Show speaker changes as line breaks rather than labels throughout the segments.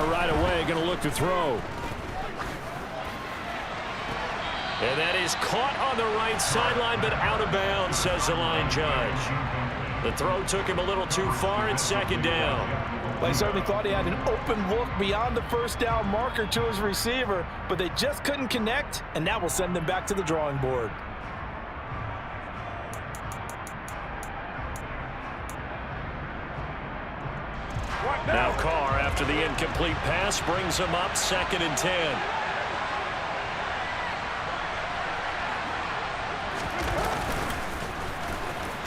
Kamara right away, going to look to throw. And that is caught on the right sideline, but out of bounds, says the line judge. The throw took him a little too far. It's second down.
Well, he certainly thought he had an open look beyond the first down marker to his receiver, but they just couldn't connect, and that will send them back to the drawing board.
Now Carr, after the incomplete pass, brings him up 2nd and 10.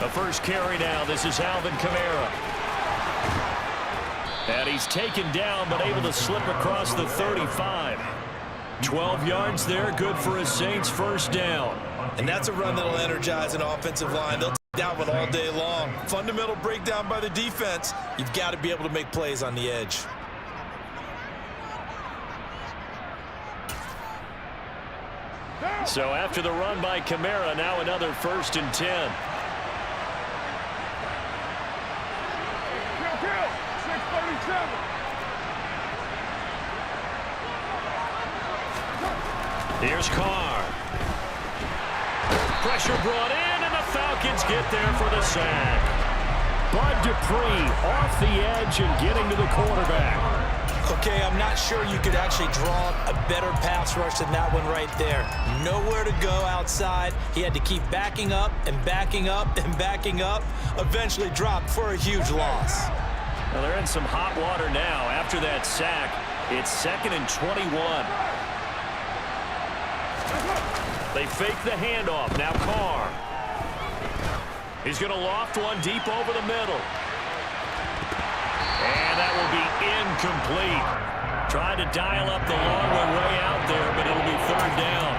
The first carry now. This is Alvin Kamara. And he's taken down, but able to slip across the 35. 12 yards there, good for a Saints first down.
And that's a run that'll energize an offensive line. They'll take that one all day long. Fundamental breakdown by the defense. You've got to be able to make plays on the edge.
So after the run by Kamara, now another 1st and 10. Here's Carr. Pressure brought in, and the Falcons get there for the sack. Bud Dupree off the edge and getting to the quarterback.
Okay, I'm not sure you could actually draw a better pass rush than that one right there. Nowhere to go outside. He had to keep backing up and backing up and backing up. Eventually dropped for a huge loss.
Well, they're in some hot water now. After that sack, it's 2nd and 21. They fake the handoff. Now Carr. He's going to loft one deep over the middle. And that will be incomplete. Tried to dial up the long way out there, but it'll be 3rd down.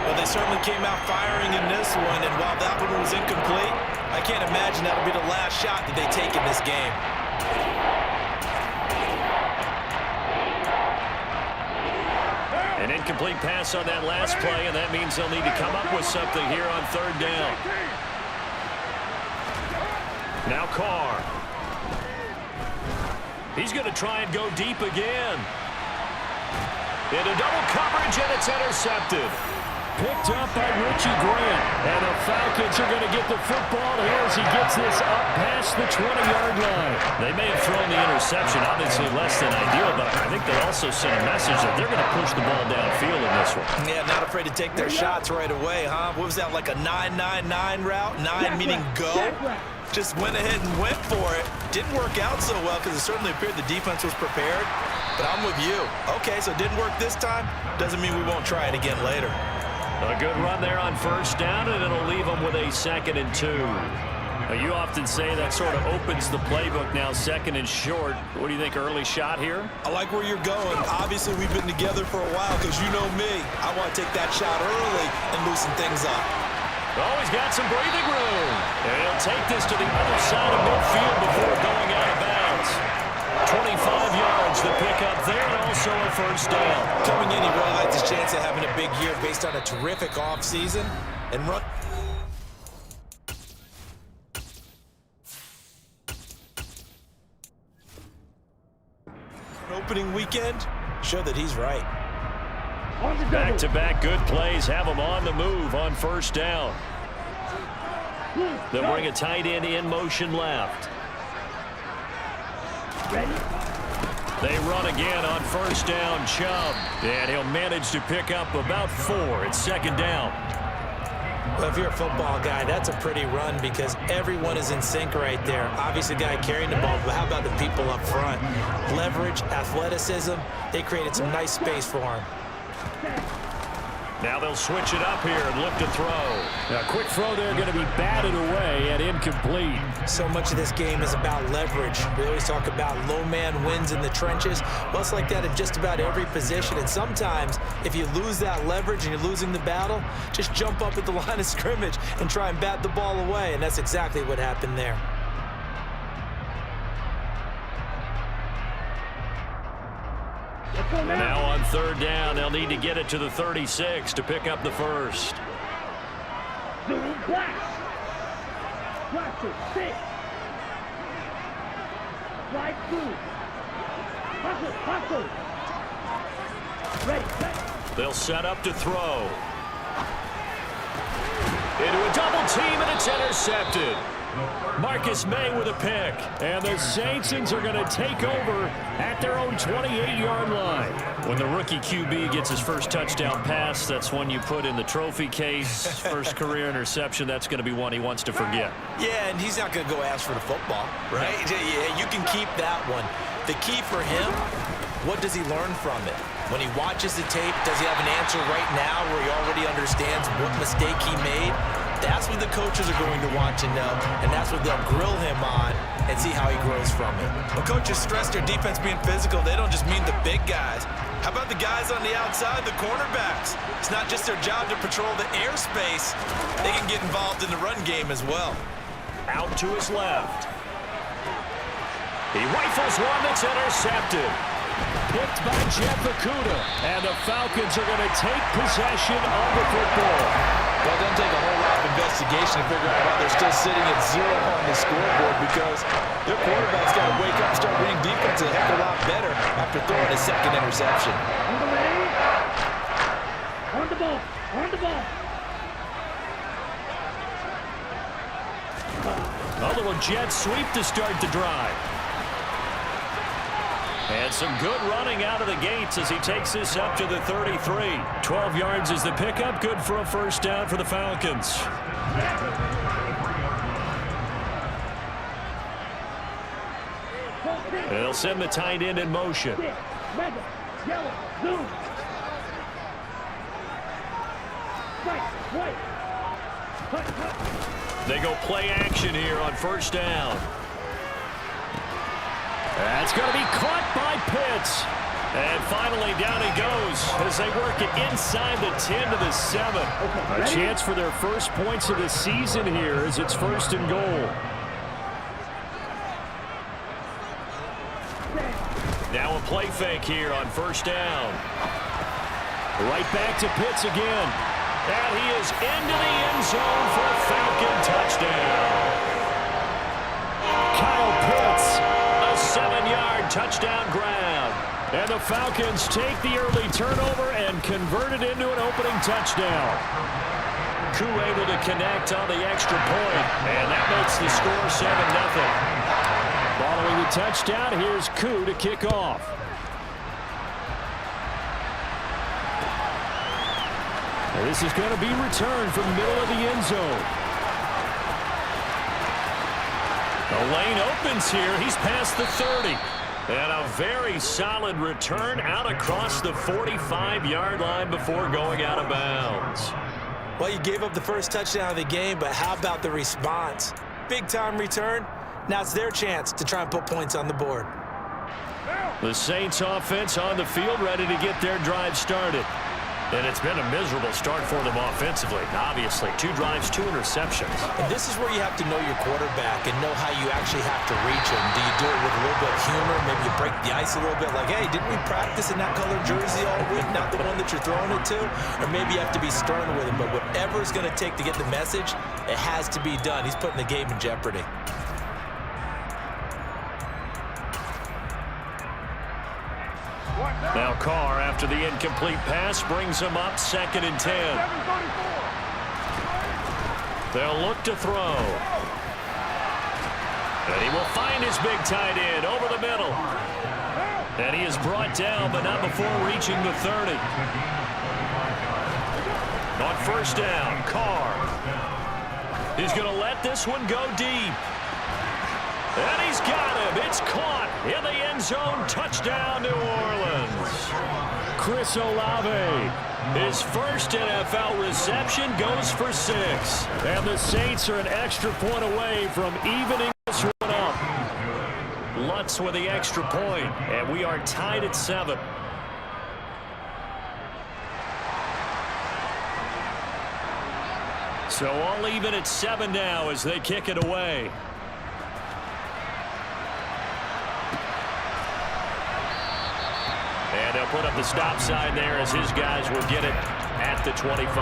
Well, they certainly came out firing in this one, and while that one was incomplete, I can't imagine that'll be the last shot that they take in this game.
An incomplete pass on that last play, and that means they'll need to come up with something here on 3rd down. Now Carr. He's going to try and go deep again. Into double coverage, and it's intercepted. Picked up by Richie Grant. And the Falcons are going to get the football here as he gets this up past the 20-yard line. They may have thrown the interception, obviously less than ideal, but I think they also sent a message that they're going to push the ball downfield in this one.
Yeah, not afraid to take their shots right away, huh? What was that, like a 9-9-9 route? 9 meaning go? Just went ahead and went for it. Didn't work out so well because it certainly appeared the defense was prepared. But I'm with you. Okay, so it didn't work this time. Doesn't mean we won't try it again later.
A good run there on 1st down, and it'll leave them with a 2nd and 2. Now, you often say that sort of opens the playbook now, 2nd and short. What do you think, early shot here?
I like where you're going. Obviously, we've been together for a while because you know me. I want to take that shot early and loosen things up.
Oh, he's got some breathing room. And he'll take this to the other side of midfield before going out of bounds. 25 yards to pick up there, and also a 1st down.
Coming in, he realized his chance of having a big year based on a terrific offseason and run. Opening weekend, show that he's right.
Back-to-back good plays have them on the move on 1st down. They'll bring a tight end in motion left. They run again on 1st down, Chubb. And he'll manage to pick up about 4. It's 2nd down.
Well, if you're a football guy, that's a pretty run because everyone is in sync right there. Obviously, the guy carrying the ball, but how about the people up front? Leverage, athleticism, they created some nice space for him.
Now they'll switch it up here and look to throw. A quick throw there going to be batted away and incomplete.
So much of this game is about leverage. We always talk about low man wins in the trenches. Well, it's like that in just about every position. And sometimes, if you lose that leverage and you're losing the battle, just jump up at the line of scrimmage and try and bat the ball away. And that's exactly what happened there.
And now on 3rd down, they'll need to get it to the 36 to pick up the 1st. They'll set up to throw. Into a double team, and it's intercepted. Marcus May with a pick. And the Saints are going to take over at their own 28-yard line. When the rookie QB gets his first touchdown pass, that's one you put in the trophy case. First career interception, that's going to be one he wants to forget.
Yeah, and he's not going to go ask for the football, right? Yeah, you can keep that one. The key for him, what does he learn from it? When he watches the tape, does he have an answer right now where he already understands what mistake he made? That's what the coaches are going to want to know, and that's what they'll grill him on and see how he grows from it. When coaches stress their defense being physical, they don't just mean the big guys. How about the guys on the outside, the cornerbacks? It's not just their job to patrol the airspace. They can get involved in the run game as well.
Out to his left. He rifles one that's intercepted. Picked by Jeff Okudah. And the Falcons are going to take possession of the football.
Well, it doesn't take a whole lot of investigation to figure out why they're still sitting at 0 on the scoreboard, because their quarterback's got to wake up and start reading defense a heck of a lot better after throwing a second interception.
On the ball. On the ball.
A little jet sweep to start the drive. And some good running out of the gates as he takes this up to the 33. 12 yards is the pickup. Good for a first down for the Falcons. They'll send the tight end in motion. They go play action here on first down. That's going to be caught by Pitts. And finally down he goes as they work it inside the 10 to the 7. A chance for their first points of the season here as it's first and goal. Now a play fake here on first down. Right back to Pitts again. And he is into the end zone for a Falcon touchdown. Kyle Pitts, a 7-yard touchdown grab. And the Falcons take the early turnover and convert it into an opening touchdown. Koo able to connect on the extra point, and that makes the score 7-0. Following the touchdown, here's Koo to kick off. And this is going to be returned from the middle of the end zone. The lane opens here. He's past the 30. And a very solid return out across the 45-yard line before going out of bounds.
Well, you gave up the first touchdown of the game, but how about the response? Big-time return. Now it's their chance to try and put points on the board.
The Saints offense on the field ready to get their drive started. And it's been a miserable start for them offensively. Obviously, 2 drives, 2 interceptions.
And this is where you have to know your quarterback and know how you actually have to reach him. Do you do it with a little bit of humor? Maybe you break the ice a little bit like, hey, didn't we practice in that color jersey all week? Not the one that you're throwing it to? Or maybe you have to be stern with him. But whatever it's going to take to get the message, it has to be done. He's putting the game in jeopardy.
Now Carr, after the incomplete pass, brings him up 2nd and 10. They'll look to throw. And he will find his big tight end over the middle. And he is brought down, but not before reaching the 30. On first down, Carr. He's going to let this one go deep. And he's got him. It's caught in the end zone. Touchdown, New Orleans. Chris Olave. His first NFL reception goes for 6. And the Saints are an extra point away from evening this one up. Lutz with the extra point, and we are tied at 7. So all even at 7 now as they kick it away. And they'll put up the stop sign there as his guys will get it at the 25.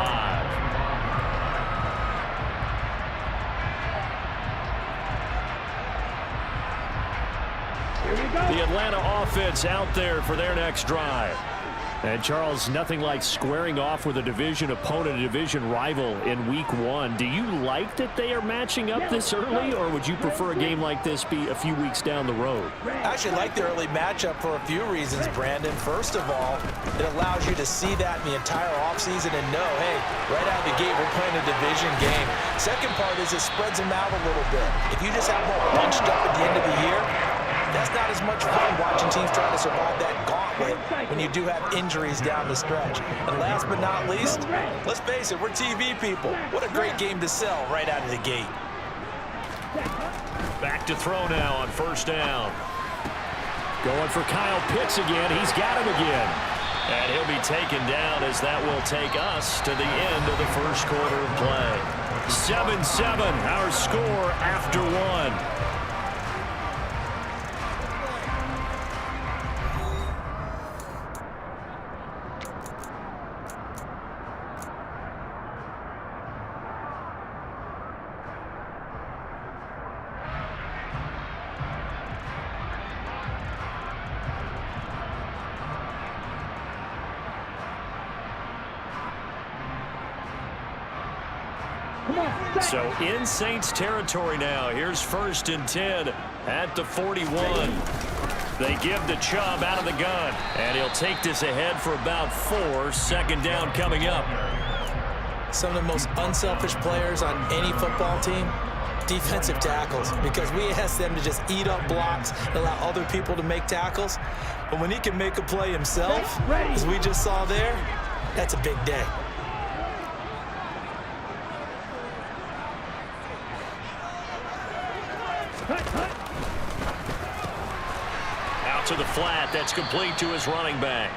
The Atlanta offense out there for their next drive. And, Charles, nothing like squaring off with a division opponent, a division rival in Week 1. Do you like that they are matching up this early, or would you prefer a game like this be a few weeks down the road?
I actually like the early matchup for a few reasons, Brandon. First of all, it allows you to see that in the entire offseason and know, hey, right out of the gate, we're playing a division game. Second part is it spreads them out a little bit. If you just have them all bunched up at the end of the year, that's not as much fun watching teams trying to survive that gauntlet when you do have injuries down the stretch. And last but not least, let's face it, we're TV people. What a great game to sell right out of the gate.
Back to throw now on first down. Going for Kyle Pitts again. He's got him again. And he'll be taken down as that will take us to the end of the first quarter of play. 7-7, our score after one. So in Saints territory now. Here's 1st and 10 at the 41. They give to Chubb out of the gun, and he'll take this ahead for about 4. Second down coming up.
Some of the most unselfish players on any football team, defensive tackles, because we ask them to just eat up blocks and allow other people to make tackles. But when he can make a play himself, as we just saw there, that's a big day.
Out to the flat. That's complete to his running back.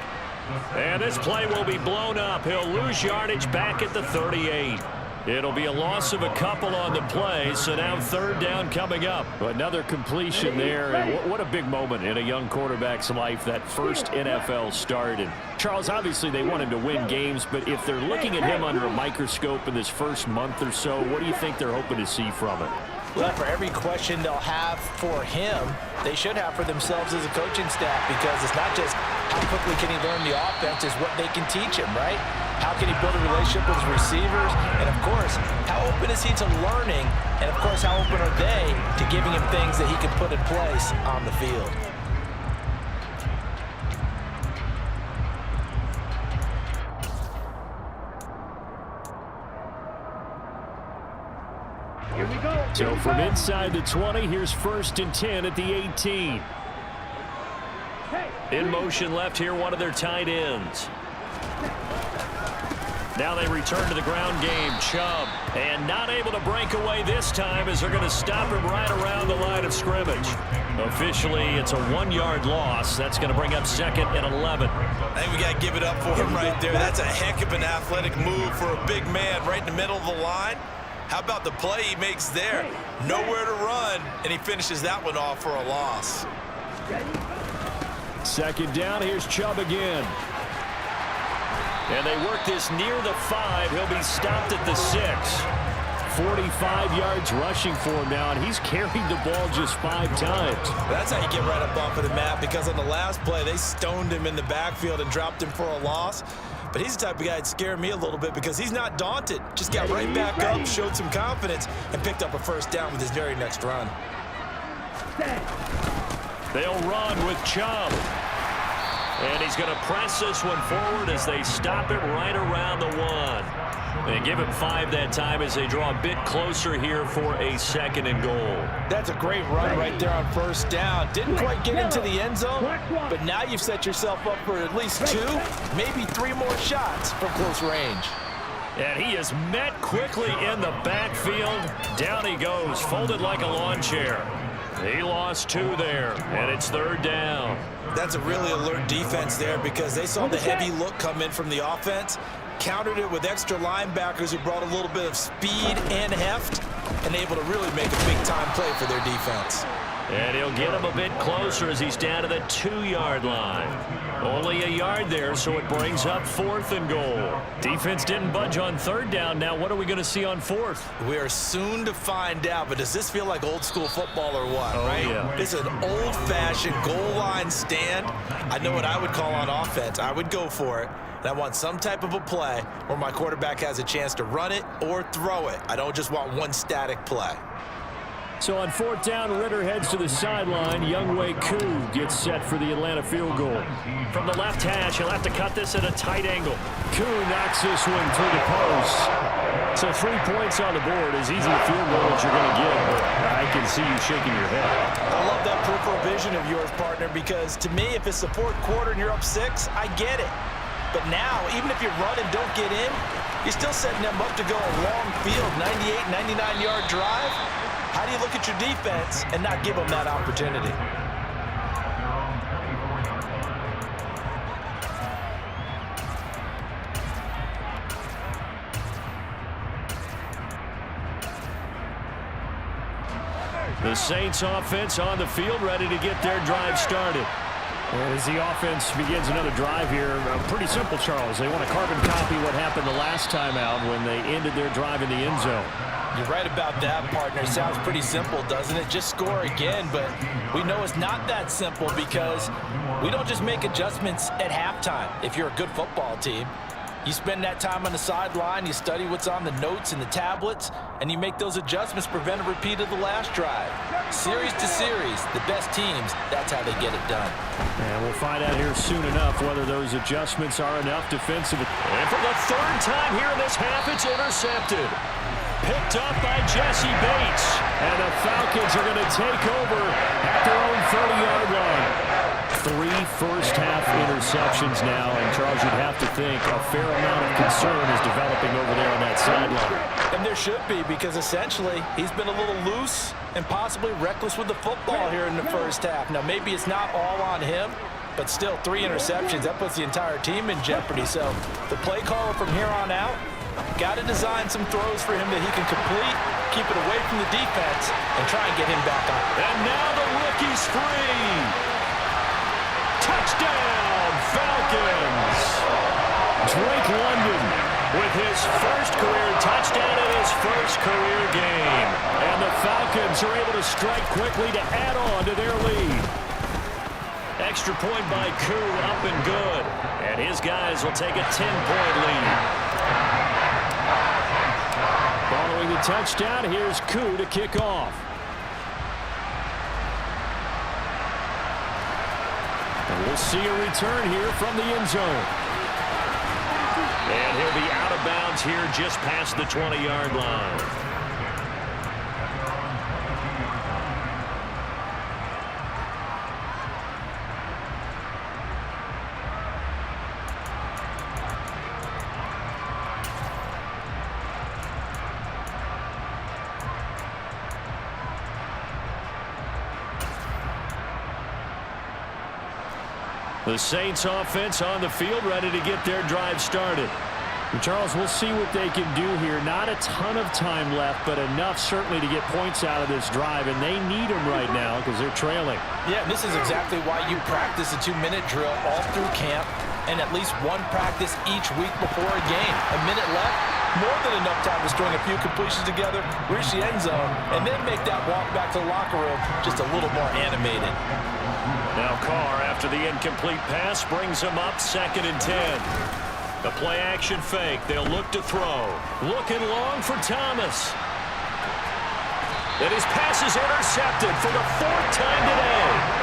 And this play will be blown up. He'll lose yardage back at the 38. It'll be a loss of a couple on the play, so now 3rd down coming up. Another completion there, and what a big moment in a young quarterback's life, that first NFL start. And Charles, obviously they want him to win games, but if they're looking at him under a microscope in this first month or so, what do you think they're hoping to see from it?
Well, for every question they'll have for him, they should have for themselves as a coaching staff, because it's not just how quickly can he learn the offense, it's what they can teach him, right? How can he build a relationship with his receivers? And, of course, how open is he to learning? And, of course, how open are they to giving him things that he can put in place on the field?
Here we go.
So from inside the 20, here's 1st and 10 at the 18. In motion left here, one of their tight ends. Now they return to the ground game. Chubb, and not able to break away this time as they're going to stop him right around the line of scrimmage. Officially, it's a 1-yard loss. That's going to bring up 2nd and 11.
I think we got to give it up for him right there. That's a heck of an athletic move for a big man right in the middle of the line. How about the play he makes there? Nowhere to run, and he finishes that one off for a loss.
2nd down, here's Chubb again. And they work this near the 5. He'll be stopped at the 6. 45 yards rushing for him now, and he's carried the ball just 5 times.
That's how you get right up off of the map, because on the last play, they stoned him in the backfield and dropped him for a loss. But he's the type of guy that scared me a little bit, because he's not daunted. Just got right back up, showed some confidence, and picked up a 1st down with his very next run.
They'll run with Chubb. And he's going to press this one forward as they stop it right around the 1. They give him 5 that time as they draw a bit closer here for a 2nd and goal.
That's a great run right there on 1st down. Didn't quite get into the end zone, but now you've set yourself up for at least 2, maybe 3 more shots from close range.
And he is met quickly in the backfield. Down he goes, folded like a lawn chair. He lost 2 there, and it's 3rd down.
That's a really alert defense there, because they saw the heavy look come in from the offense, countered it with extra linebackers who brought a little bit of speed and heft, and able to really make a big-time play for their defense.
And he'll get him a bit closer as he's down to the 2-yard line. Only a yard there, so it brings up 4th and goal. Defense didn't budge on 3rd down. Now what are we going to see on 4th?
We are soon to find out, but does this feel like old school football or what, right?
Yeah.
This is an old-fashioned goal line stand. I know what I would call on offense. I would go for it. And I want some type of a play where my quarterback has a chance to run it or throw it. I don't just want one static play.
So on 4th down, Ritter heads to the sideline. Younghoe Koo gets set for the Atlanta field goal. From the left hash, he'll have to cut this at a tight angle. Koo knocks this one through the post. So 3 points on the board, as easy a field goal as you're going to get. But I can see you shaking your head.
I love that peripheral vision of yours, partner, because to me, if it's the 4th quarter and you're up 6, I get it. But now, even if you run and don't get in, you're still setting them up to go a long field, 98, 99-yard drive. How do you look at your defense and not give them that opportunity?
The Saints offense on the field, ready to get their drive started. As the offense begins another drive here, pretty simple, Charles. They want to carbon copy what happened the last time out when they ended their drive in the end zone.
You're right about that, partner. Sounds pretty simple, doesn't it? Just score again, but we know it's not that simple because we don't just make adjustments at halftime if you're a good football team. You spend that time on the sideline, you study what's on the notes and the tablets, and you make those adjustments, prevent a repeat of the last drive. Series to series, the best teams, that's how they get it done.
And we'll find out here soon enough whether those adjustments are enough defensively. And for the 3rd time here in this half, it's intercepted. Picked up by Jesse Bates. And the Falcons are going to take over at their own 30-yard line. 3 first-half interceptions now, and Charles, you'd have to think a fair amount of concern is developing over there on that sideline.
And there should be, because essentially he's been a little loose and possibly reckless with the football here in the first half. Now, maybe it's not all on him, but still 3 interceptions. That puts the entire team in jeopardy. So the play caller from here on out got to design some throws for him that he can complete, keep it away from the defense, and try and get him back on.
And now the rookie's free. Touchdown, Falcons! Drake London with his first career touchdown in his first career game. And the Falcons are able to strike quickly to add on to their lead. Extra point by Koo, up and good. And his guys will take a 10-point lead. Following the touchdown, here's Koo to kick off. And we'll see a return here from the end zone. And he'll be out of bounds here just past the 20-yard line. The Saints offense on the field, ready to get their drive started. And Charles, we'll see what they can do here. Not a ton of time left, but enough certainly to get points out of this drive, and they need them right now because they're trailing.
Yeah, and this is exactly why you practice a 2-minute drill all through camp and at least one practice each week before a game. A minute left, more than enough time to string a few completions together, reach the end zone, and then make that walk back to the locker room just a little more animated.
Now Carr, after the incomplete pass, brings him up 2nd and 10. The play-action fake. They'll look to throw. Looking long for Thomas. And his pass is intercepted for the 4th time today.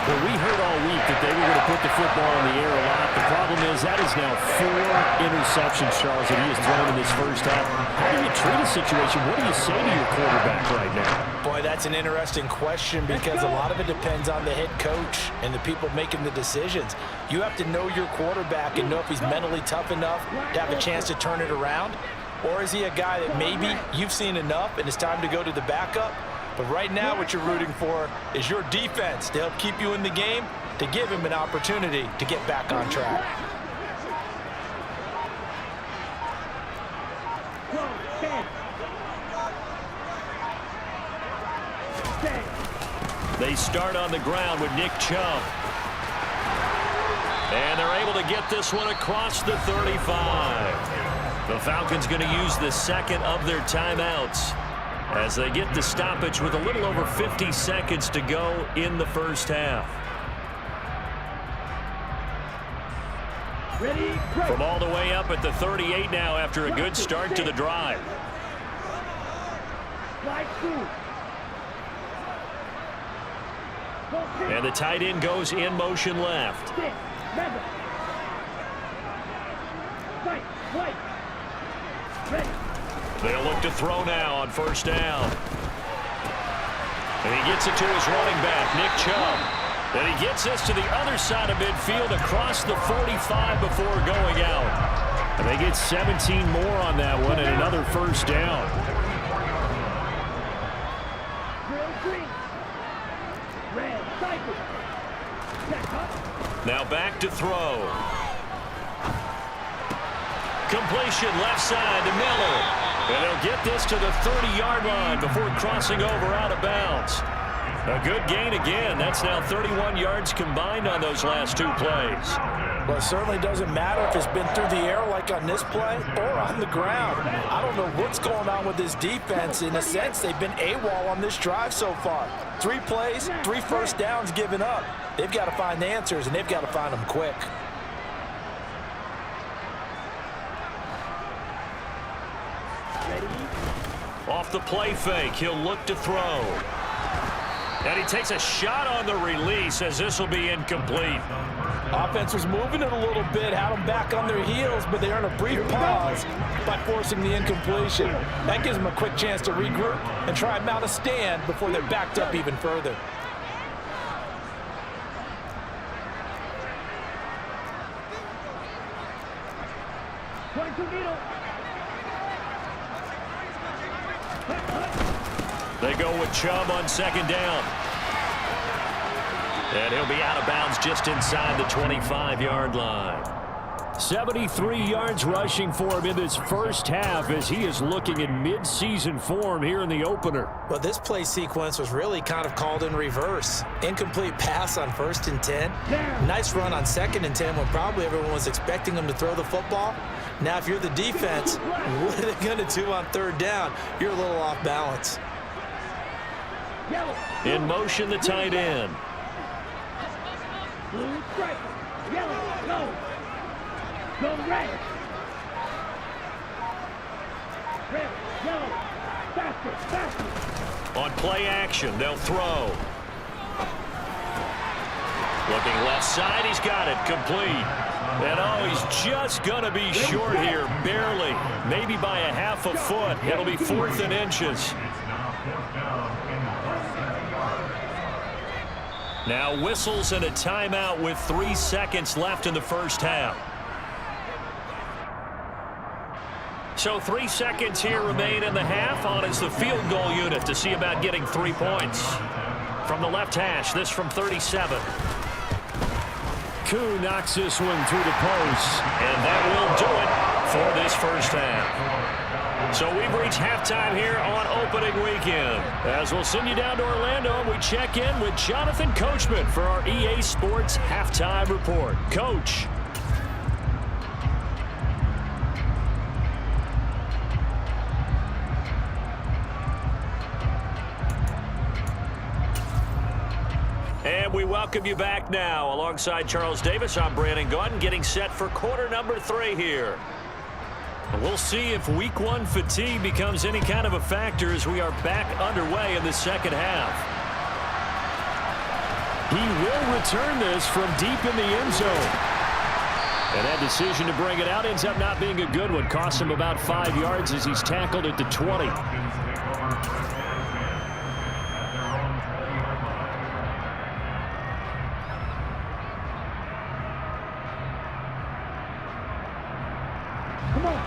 Well, we heard all week that they were going to put the football in the air a lot. The problem is that is now 4 interceptions, Charles, that he has thrown in this first half. How do you treat a situation? What do you say to your quarterback right now?
Boy, that's an interesting question because a lot of it depends on the head coach and the people making the decisions. You have to know your quarterback and know if he's mentally tough enough to have a chance to turn it around. Or is he a guy that maybe you've seen enough and it's time to go to the backup? But right now what you're rooting for is your defense to help keep you in the game, to give him an opportunity to get back on track.
They start on the ground with Nick Chubb. And they're able to get this one across the 35. The Falcons going to use the second of their timeouts as they get the stoppage with a little over 50 seconds to go in the first half.
Ready,
From all the way up at the 38 now after a good start to the drive. And the tight end goes in motion left. They'll look to throw now on first down. And he gets it to his running back, Nick Chubb. And he gets this to the other side of midfield across the 45 before going out. And they get 17 more on that one and another first down. Now back to throw. Completion left side to Miller. And he'll get this to the 30-yard line before crossing over out of bounds. A good gain again. That's now 31 yards combined on those last two plays.
Well, it certainly doesn't matter if it's been through the air like on this play or on the ground. I don't know what's going on with this defense. In a sense, they've been AWOL on this drive so far. 3 plays, 3 first downs given up. They've got to find answers, and they've got to find them quick.
Off the play fake, he'll look to throw. And he takes a shot on the release as this will be incomplete.
Offense was moving it a little bit, had them back on their heels, but they earned a brief pause by forcing the incompletion. That gives them a quick chance to regroup and try and mount a stand before they're backed up even further.
They go with Chubb on second down. And he'll be out of bounds just inside the 25-yard line. 73 yards rushing for him in this first half as he is looking in mid-season form here in the opener.
Well, this play sequence was really kind of called in reverse. Incomplete pass on 1st and 10. Nice run on 2nd and 10 when probably everyone was expecting him to throw the football. Now, if you're the defense, what are they going to do on 3rd down? You're a little off balance.
In motion, the tight end.
Blue strike, yellow, go. Go red. Red, yellow, faster, faster.
On play action, they'll throw. Looking left side, he's got it, complete. And oh, he's just going to be short here, barely. Maybe by a half a foot. It'll be 4th and inches. Now whistles and a timeout with 3 seconds left in the first half. So 3 seconds here remain in the half. On is the field goal unit to see about getting 3 points. From the left hash, this from 37. Koo knocks this one through the post. And that will do it for this first half. So we've reached halftime here on opening weekend. As we'll send you down to Orlando, and we check in with Jonathan Coachman for our EA Sports Halftime Report. Coach. And we welcome you back now. Alongside Charles Davis, I'm Brandon Gordon, getting set for quarter number 3 here. We'll see if week 1 fatigue becomes any kind of a factor as we are back underway in the second half. He will return this from deep in the end zone. And that decision to bring it out ends up not being a good one. Costs him about 5 yards as he's tackled at the 20.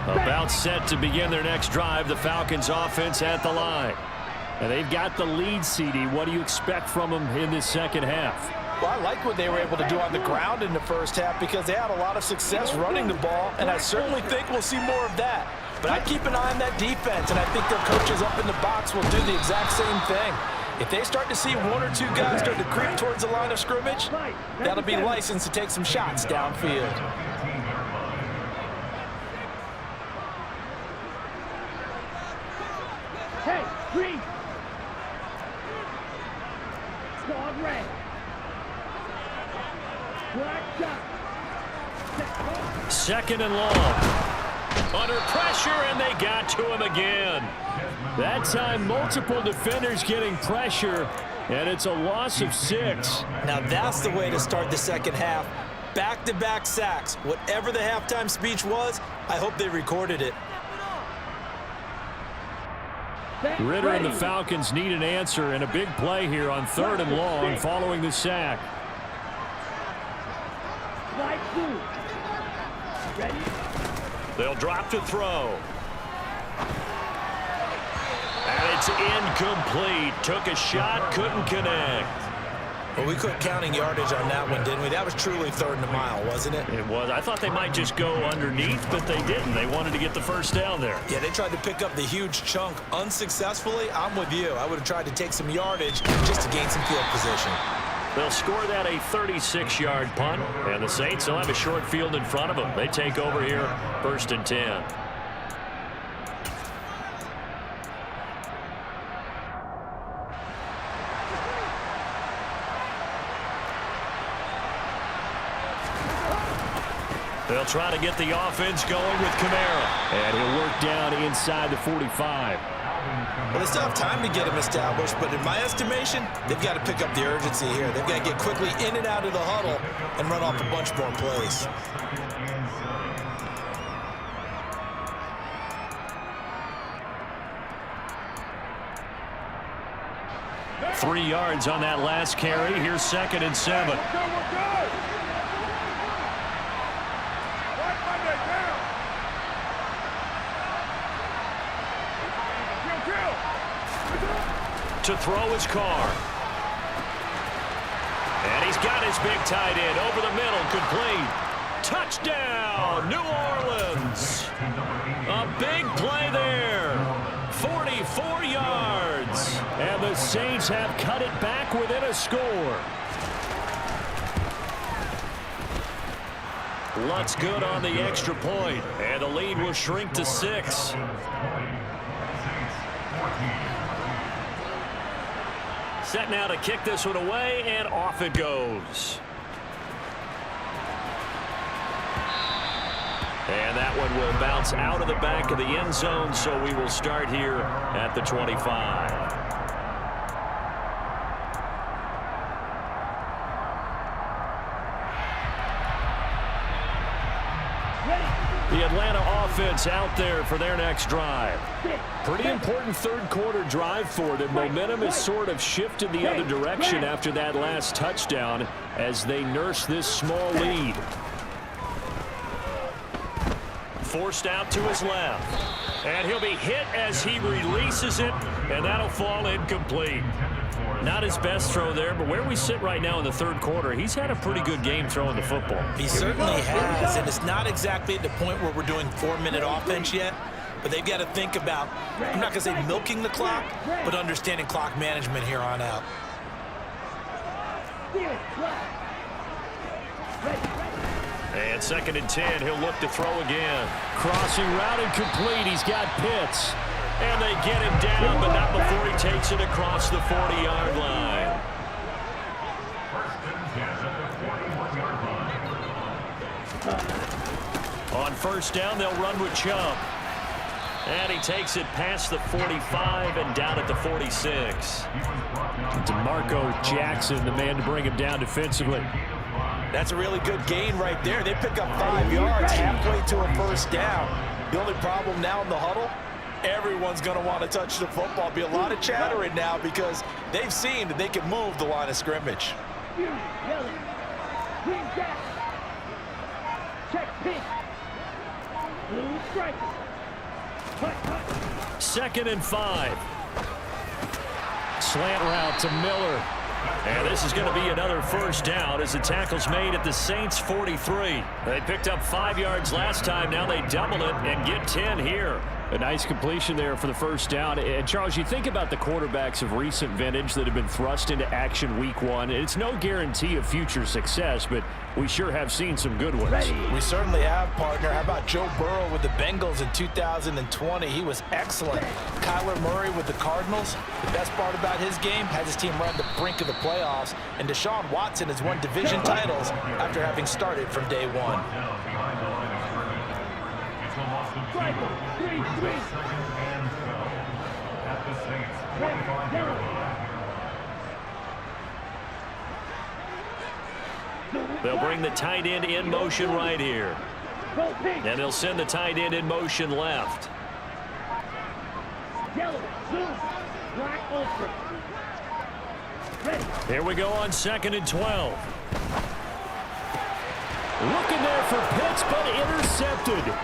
About set to begin their next drive, the Falcons offense at the line. And they've got the lead, CD. What do you expect from them in this second half?
Well, I like what they were able to do on the ground in the first half because they had a lot of success running the ball, and I certainly think we'll see more of that. But I keep an eye on that defense, and I think their coaches up in the box will do the exact same thing. If they start to see one or two guys start to creep towards the line of scrimmage, that'll be licensed to take some shots downfield.
Hey, green. Squad red. Black shot.
Second and long. Under pressure, and they got to him again. That time, multiple defenders getting pressure, and it's a loss of 6.
Now that's the way to start the second half. Back-to-back sacks. Whatever the halftime speech was, I hope they recorded it.
Ritter and the Falcons need an answer, and a big play here on 3rd and long following the sack.
Slide through. Ready?
They'll drop to throw. And it's incomplete. Took a shot, couldn't connect.
Well, we quit counting yardage on that one, didn't we? That was truly 3rd and a mile, wasn't it?
It was. I thought they might just go underneath, but they didn't. They wanted to get the first down there.
Yeah, they tried to pick up the huge chunk unsuccessfully. I'm with you. I would have tried to take some yardage just to gain some field position.
They'll score that a 36-yard punt, and the Saints will have a short field in front of them. They take over here, 1st and 10. They'll try to get the offense going with Kamara, and he'll work down inside the 45.
Well, they still have time to get him established, but in my estimation, they've got to pick up the urgency here. They've got to get quickly in and out of the huddle and run off a bunch more plays.
Three yards on that last carry. Here's 2nd and 7. To throw his car. And he's got his big tight end over the middle, complete. Touchdown, New Orleans. A big play there. 44 yards. And the Saints have cut it back within a score. Luck's good on the extra point, and the lead will shrink to 6. Set now to kick this one away, and off it goes. And that one will bounce out of the back of the end zone, so we will start here at the 25. The Atlanta offense out there for their next drive. Pretty important third-quarter drive for them. Momentum has sort of shifted the other direction after that last touchdown as they nurse this small lead. Forced out to his left. And he'll be hit as he releases it, and that'll fall incomplete. Not his best throw there, but where we sit right now in the third quarter, he's had a pretty good game throwing the football.
He certainly has, and it's not exactly at the point where we're doing 4-minute offense yet, but they've got to think about, I'm not going to say milking the clock, but understanding clock management here on out.
And 2nd and 10, he'll look to throw again. Crossing route and complete. He's got Pitts. And they get him down, but not before he takes it across the 40-yard line. On 1st down, they'll run with Chubb. And he takes it past the 45 and down at the 46. DeMarco Jackson, the man to bring him down defensively.
That's a really good gain right there. They pick up 5 yards halfway to a 1st down. The only problem now in the huddle, everyone's going to want to touch the football. Be a lot of chattering now because they've seen that they can move the line of scrimmage.
Check pink. Blue strike.
2nd and 5. Slant route to Miller. And this is going to be another 1st down as the tackle's made at the Saints 43. They picked up 5 yards last time. Now they double it and get 10 here. A nice completion there for the first down. And, Charles, you think about the quarterbacks of recent vintage that have been thrust into action week one. It's no guarantee of future success, but we sure have seen some good ones.
We certainly have, partner. How about Joe Burrow with the Bengals in 2020? He was excellent. Kyler Murray with the Cardinals. The best part about his game, has his team right on the brink of the playoffs. And Deshaun Watson has won division titles after having started from day one.
They'll bring the tight end in motion right here. And they'll send the tight end in motion left. Here we go on 2nd and 12. Looking there for Pitts, but intercepted.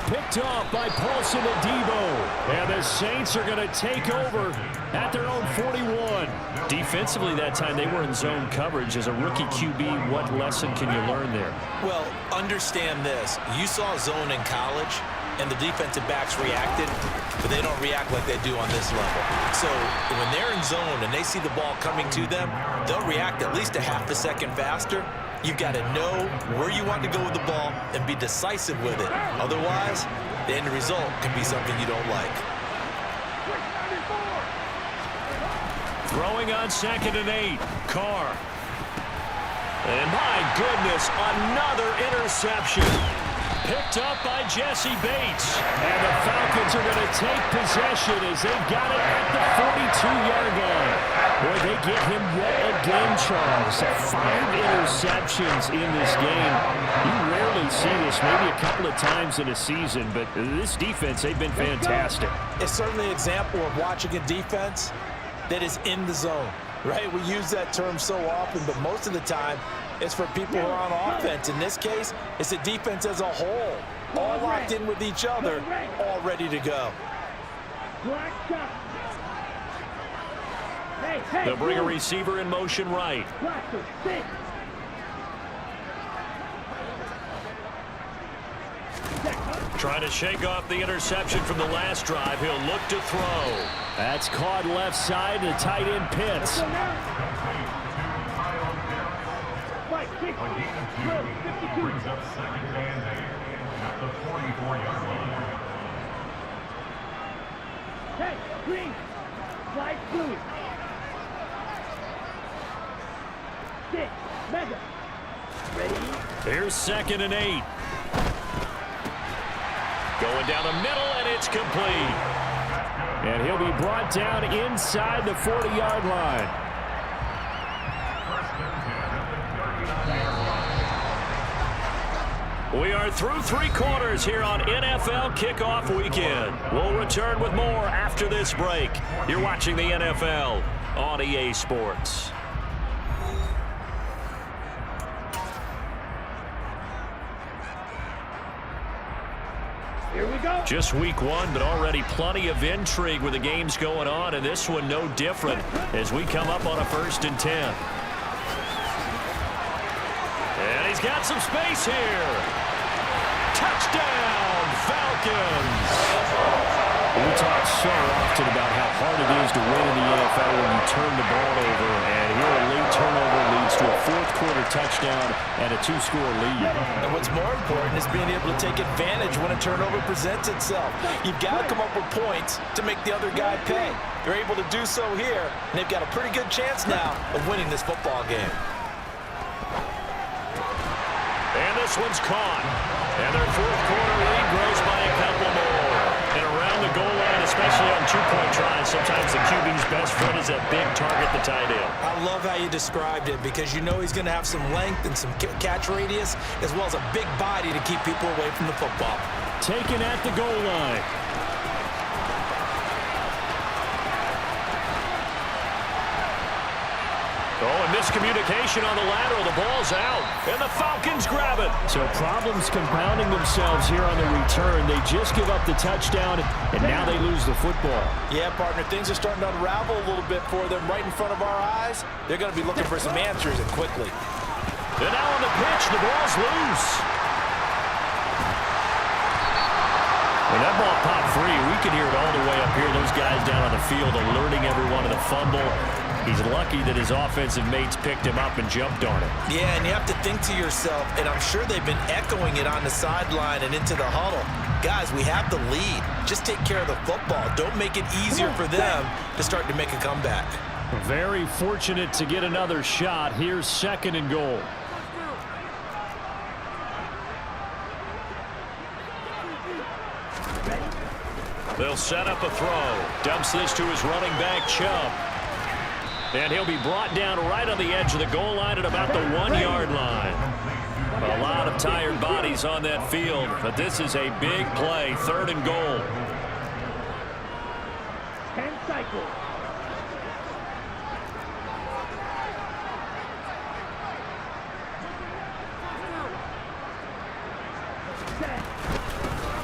Picked off by Paulson and Debo. And the Saints are going to take over at their own 41. Defensively that time, they were in zone coverage. As a rookie QB, what lesson can you learn there?
Well, understand this. You saw zone in college, and the defensive backs reacted, but they don't react like they do on this level. So when they're in zone and they see the ball coming to them, they'll react at least a half a second faster. You've got to know where you want to go with the ball and be decisive with it. Otherwise, the end result can be something you don't like.
Throwing on 2nd and 8. Carr. And my goodness, another interception. Picked up by Jesse Bates. And the Falcons are going to take possession as they got it at the 42-yard line. Boy, they get him yet again, Charles. 5 interceptions in this game. You rarely see this, maybe a couple of times in a season, but this defense, they've been fantastic.
It's certainly an example of watching a defense that is in the zone, right? We use that term so often, but most of the time, it's for people who are on offense. In this case, it's the defense as a whole, all locked in with each other, all ready to go.
They'll bring a receiver in motion right. Trying to shake off the interception from the last drive. He'll look to throw. That's caught left side to tight end Pitts.
Brings up 2nd and 8 at the 44-yard line.
Hey, green, flight blue. 6, mega. Ready?
Here's 2nd and 8. Going down the middle, and it's complete. And he'll be brought down inside the 40-yard line. We are through 3 quarters here on NFL Kickoff Weekend. We'll return with more after this break. You're watching the NFL on EA Sports.
Here we go.
Just week 1, but already plenty of intrigue with the games going on, and this one no different as we come up on a 1st and 10. And he's got some space here. Touchdown, Falcons! We talk so often about how hard it is to win in the NFL when you turn the ball over, and here a late turnover leads to a 4th quarter touchdown and a 2-score lead.
And what's more important is being able to take advantage when a turnover presents itself. You've got to come up with points to make the other guy pay. They're able to do so here, and they've got a pretty good chance now of winning this football game.
And this one's caught. And their 4th quarter lead grows by a couple more. And around the goal line, especially on 2-point tries, sometimes the QB's best friend is that big target, the tight end.
I love how you described it because you know he's going to have some length and some catch radius as well as a big body to keep people away from the football.
Taken at the goal line. Oh, and miscommunication on the lateral. The ball's out, and the Falcons grab it. So problems compounding themselves here on the return. They just give up the touchdown, and now they lose the football.
Yeah, partner, things are starting to unravel a little bit for them right in front of our eyes. They're going to be looking for some answers, and quickly.
And now on the pitch, the ball's loose. When that ball popped free, we could hear it all the way up here. Those guys down on the field alerting everyone of the fumble. He's lucky that his offensive mates picked him up and jumped on it.
Yeah, and you have to think to yourself, and I'm sure they've been echoing it on the sideline and into the huddle. Guys, we have the lead. Just take care of the football. Don't make it easier for them to start to make a comeback.
Very fortunate to get another shot. Here's 2nd and goal. They'll set up a throw. Dumps this to his running back, Chubb. And he'll be brought down right on the edge of the goal line at about the 1-yard line. A lot of tired bodies on that field, but this is a big play. 3rd and goal.
10 cycles.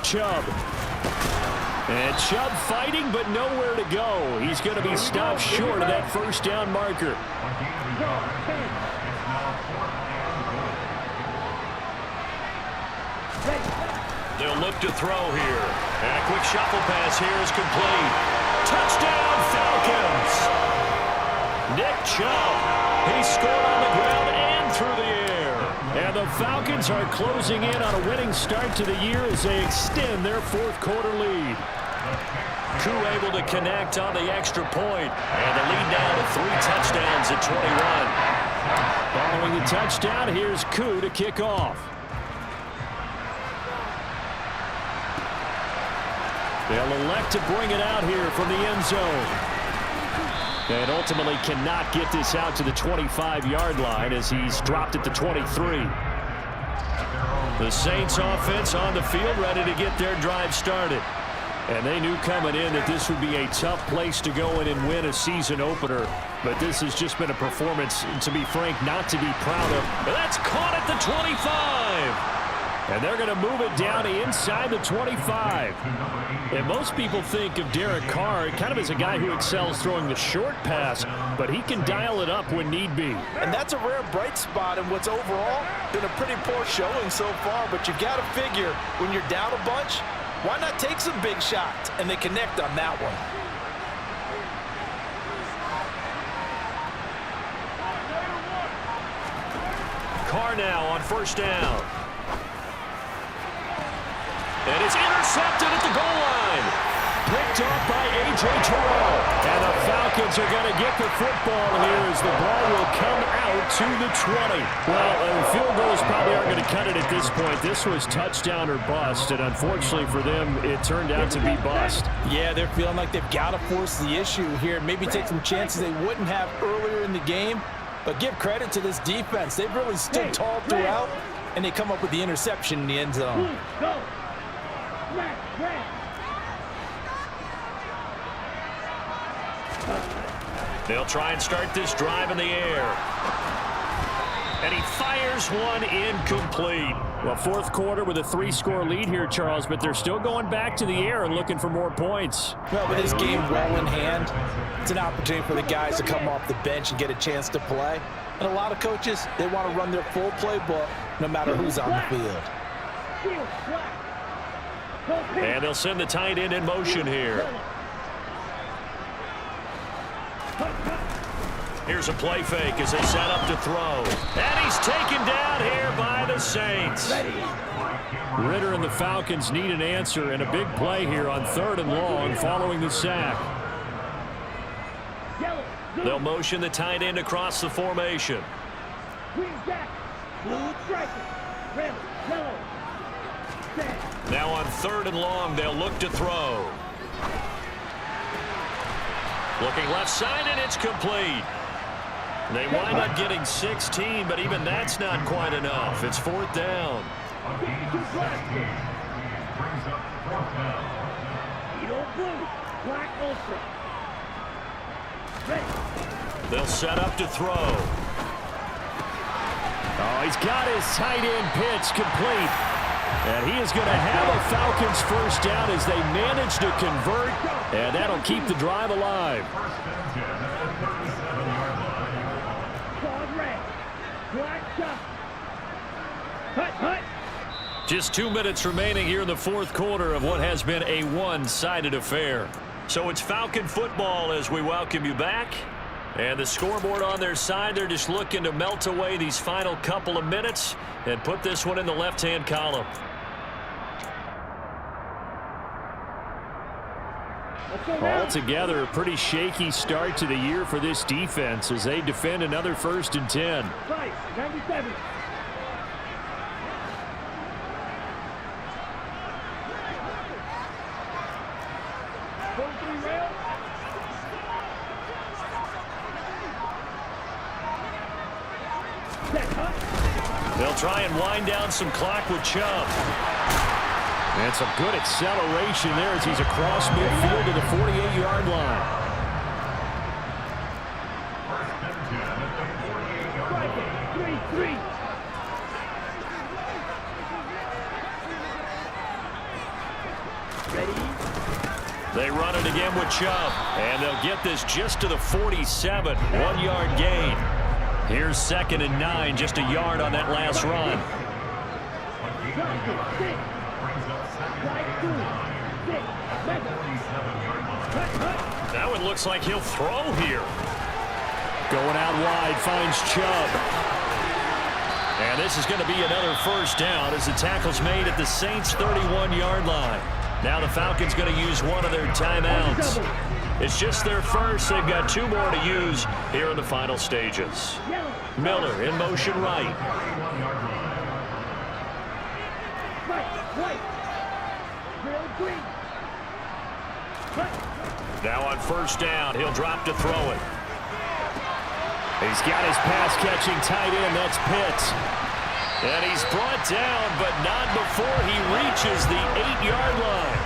Chubb. And Chubb fighting, but nowhere to go. He's going to be stopped short of that 1st down marker. They'll look to throw here. And a quick shuffle pass here is complete. Touchdown, Falcons! Nick Chubb. He scored on the ground and through the air. And the Falcons are closing in on a winning start to the year as they extend their 4th quarter lead. Koo able to connect on the extra point. And the lead now to 3 touchdowns at 21. Following the touchdown, here's Koo to kick off. They'll elect to bring it out here from the end zone. And ultimately cannot get this out to the 25-yard line as he's dropped at the 23. The Saints offense on the field ready to get their drive started. And they knew coming in that this would be a tough place to go in and win a season opener. But this has just been a performance, to be frank, not to be proud of. But that's caught at the 25. And they're going to move it down inside the 25. And most people think of Derek Carr kind of as a guy who excels throwing the short pass, but he can dial it up when need be.
And that's a rare bright spot in what's overall been a pretty poor showing so far. But you've got to figure when you're down a bunch, why not take some big shots? And they connect on that one.
Carr now on 1st down. And it's intercepted at the goal line. Picked off by A.J. Terrell. And the Falcons are going to get the football here as the ball will come out to the 20. Well, field goals probably aren't going to cut it at this point. This was touchdown or bust, and unfortunately for them, it turned out to be bust.
Yeah, they're feeling like they've got to force the issue here. Maybe take some chances they wouldn't have earlier in the game. But give credit to this defense. They've really stood tall throughout, and they come up with the interception in the end zone.
Go.
They'll try and start this drive in the air. And he fires one incomplete. Well, 4th quarter with a 3-score lead here, Charles, but they're still going back to the air and looking for more points.
Well, with this game well in hand, it's an opportunity for the guys to come off the bench and get a chance to play. And a lot of coaches, they want to run their full playbook no matter who's on the field.
And they'll send the tight end in motion here. Here's a play fake as they set up to throw. And he's taken down here by the Saints. Ritter and the Falcons need an answer, and a big play here on 3rd and long following the sack. They'll motion the tight end across the formation. Now on 3rd and long, they'll look to throw. Looking left side, and it's complete. They wind up getting 16, but even that's not quite enough. It's 4th down. They'll set up to throw. Oh, he's got his tight end pitch complete. And he is going to have a Falcons 1st down as they manage to convert. And that'll keep the drive alive. Just 2 minutes remaining here in the fourth quarter of what has been a one-sided affair. So it's Falcon football as we welcome you back. And the scoreboard on their side, they're just looking to melt away these final couple of minutes and put this one in the left-hand column. Altogether, a pretty shaky start to the year for this defense as they defend another 1st and 10.
Right, 97.
They'll try and wind down some clock with Chubb. And some good acceleration there as he's across midfield to the 48-yard line. They run it again with Chubb. And they'll get this just to the 47. 1-yard gain. Here's 2nd and 9, just a yard on that last run. That one looks like he'll throw here. Going out wide, finds Chubb. And this is going to be another 1st down as the tackle's made at the Saints' 31-yard line. Now the Falcons going to use one of their timeouts. It's just their first. They've got 2 more to use here in the final stages. Miller in motion right. Now on 1st down, he'll drop to throw it. He's got his pass-catching tight end. That's Pitts. And he's brought down, but not before he reaches the 8-yard line.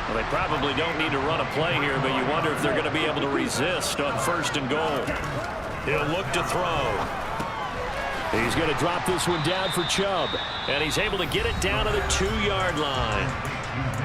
Well, they probably don't need to run a play here, but you wonder if they're going to be able to resist on 1st and goal. He'll look to throw. He's going to drop this one down for Chubb, and he's able to get it down to the 2-yard line.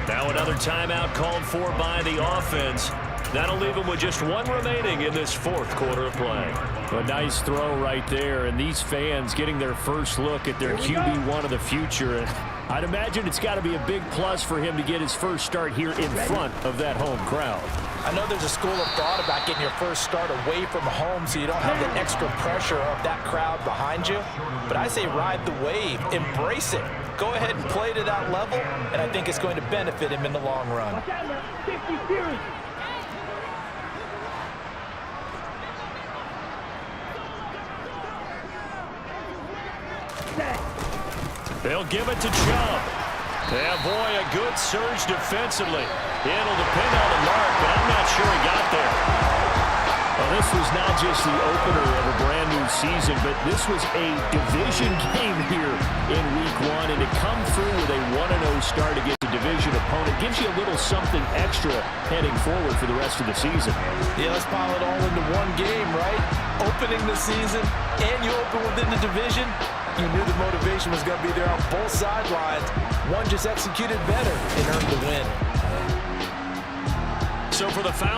Now another timeout called for by the offense. That'll leave them with just 1 remaining in this 4th quarter of play. A nice throw right there, and these fans getting their first look at their QB1 of the future. And I'd imagine it's got to be a big plus for him to get his first start here in front of that home crowd.
I know there's a school of thought about getting your first start away from home so you don't have the extra pressure of that crowd behind you. But I say ride the wave, embrace it. Go ahead and play to that level, and I think it's going to benefit him in the long run.
They'll give it to Chubb. Yeah, boy, a good surge defensively. It'll depend on the mark, but I'm not sure he got there. Well, this was not just the opener of a brand-new season, but this was a division game here in Week 1, and to come through with a 1-0 start against a division opponent gives you a little something extra heading forward for the rest of the season.
Yeah, let's pile it all into one game, right? Opening the season, and you open within the division. You knew the motivation was going to be there on both sidelines. One just executed better and earned the win.
So for the foul.